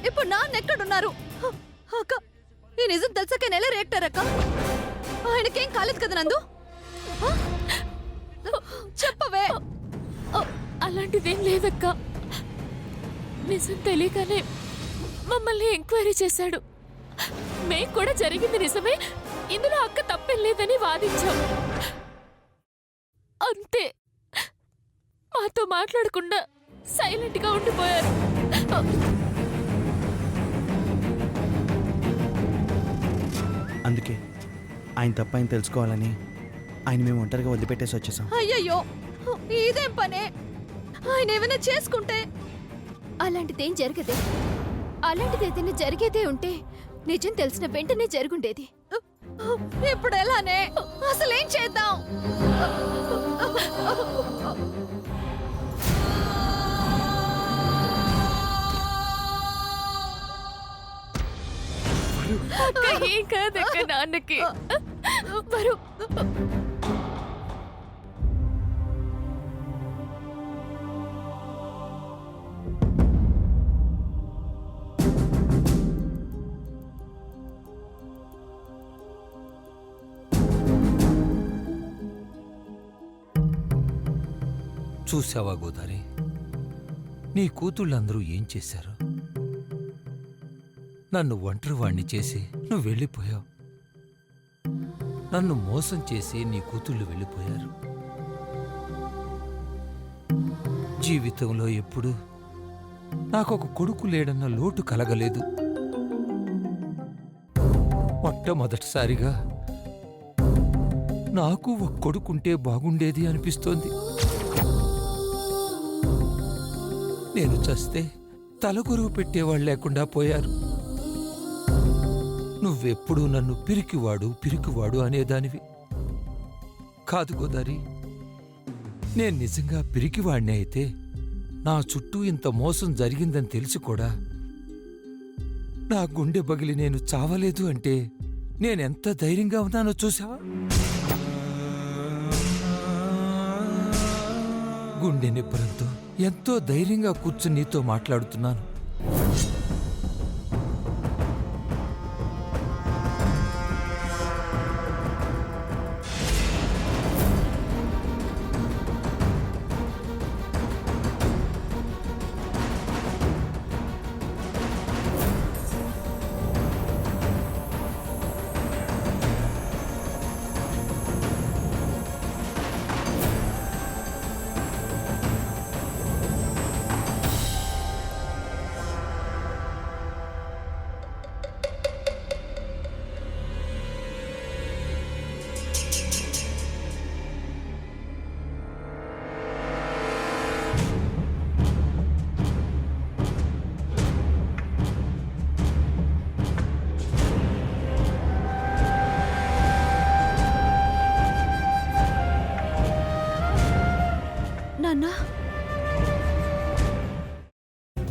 ఇప్పుడు నాన్న ఎక్కడున్నారు? అక్క, ఈ నిజం తెలిసాక నెల రియాక్టర్ అక్క. ఆయనకేం కాలేదు కదా నందు? చెప్పవే. అలాంటిదేం లేదక్క. నిజం తెలియగానే మమ్మల్ని ఎంక్వైరీ చేశాడు. మేం కూడా జరిగింది నిజమే, ఇందులో అక్క తప్పేం లేదని వాదించాం. అంతే, మాతో మాట్లాడకుండా సైలెంట్ గా ఉండిపోయారు. అందుకే ఆయన తప్ప ఆయన తెలుసుకోవాలని ఆయన మేము ఒంటరిగా వదిలిపెట్టేసి వచ్చేసాం. అయ్యయ్యో, ఇదేం పనే? ఆయన ఏమైనా చేసుకుంటే? అలాంటిదేం జరగదే. అలాంటిది ఏదైనా జరిగేదే ఉంటే నిజం తెలిసిన వెంటనే జరుగుండేది. ఇప్పుడు ఎలానే? అసలేం చేద్దాం? అక్క ఏం కాదక్క, నాన్నకి వరు. చూసావా గోదారి, నీ కూతుళ్ళందరూ ఏం చేశారు? నన్ను ఒంటరివాణ్ణి చేసి నువ్వు వెళ్ళిపోయావు. నన్ను మోసం చేసి నీ కూతుళ్ళు వెళ్ళిపోయారు. జీవితంలో ఎప్పుడు నాకొక కొడుకు లేడన్న లోటు కలగలేదు. మొట్టమొదటిసారిగా నాకు ఒక కొడుకుంటే బాగుండేది అనిపిస్తోంది. నేను చస్తే తలకొరువు పెట్టేవాళ్ళు లేకుండా పోయారు. నువ్వెప్పుడూ నన్ను పిరికివాడు పిరికివాడు అనేదానివి కాదు గోదారి. నేను నిజంగా పిరికివాణ్ణి అయితే నా చుట్టూ ఇంత మోసం జరిగిందని తెలిసి కూడా నా గుండె బగిలి నేను చావలేదు అంటే నేనెంత ధైర్యంగా ఉన్నానో చూసావా? గుండె నిబ్బరంతో ఎంతో ధైర్యంగా కూర్చుని నీతో మాట్లాడుతున్నాను.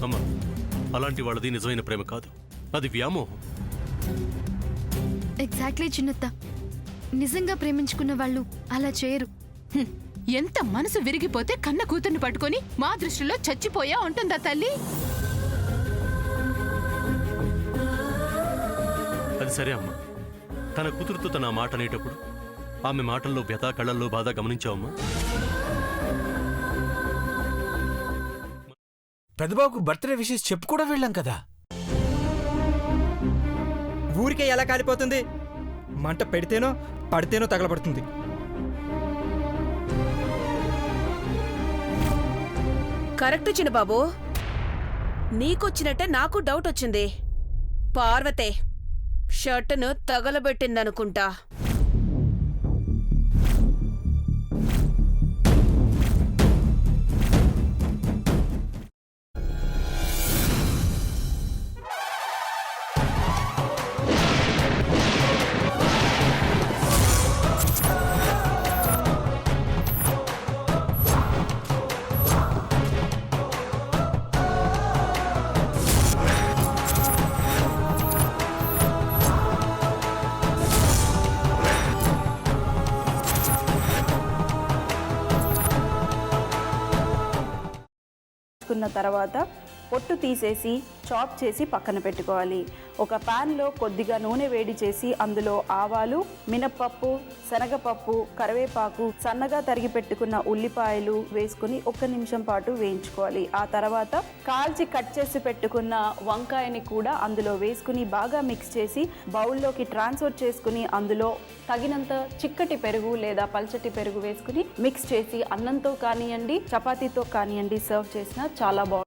అమ్మా, అలాంటి వాళ్ళది నిజమైన ప్రేమ కాదు, అది వ్యామోహం. ఎగ్జాక్ట్లీ చిన్నత్త. నిజంగా ప్రేమించుకున్న వాళ్ళు అలా చేయరు. ఎంత మనసు విరిగిపోతే కన్న కూతుర్ని పట్టుకొని మా దృష్టిలో చచ్చిపోయా ఉంటుందా తల్లి? అది సరే అమ్మా, తన కూతురుతో తన మాట అనేటప్పుడు ఆమె మాటల్లో వ్యథ, కళ్ళల్లో బాధ గమనించావమ్మా? పెద్దబాబుకు బర్త్డే విషెస్ చెప్పు కూడా వెళ్ళాం కదా. ఊరికే ఎలా కాలిపోతుంది? మంట పెడితేనో పడితేనో తగలబడుతుంది. కరెక్ట్ చిన్నబాబు, నీకొచ్చినట్టే నాకు డౌట్ వచ్చింది. పార్వతే షర్టును తగలబెట్టిందనుకుంటా. తర్వాత పొట్టు తీసేసి చాప్ చేసి పక్కన పెట్టుకోవాలి. ఒక ప్యాన్లో కొద్దిగా నూనె వేడి చేసి అందులో ఆవాలు, మినప్పప్పు, శనగపప్పు, కరివేపాకు, సన్నగా తరిగి పెట్టుకున్న ఉల్లిపాయలు వేసుకుని 1 నిమిషం పాటు వేయించుకోవాలి. ఆ తర్వాత కాల్చి కట్ చేసి పెట్టుకున్న వంకాయని కూడా అందులో వేసుకుని బాగా మిక్స్ చేసి బౌల్లోకి ట్రాన్స్ఫర్ చేసుకుని అందులో తగినంత చిక్కటి పెరుగు లేదా పల్చటి పెరుగు వేసుకుని మిక్స్ చేసి అన్నంతో కానివ్వండి, చపాతీతో కానివ్వండి సర్వ్ చేసినా చాలా బాగుంటుంది.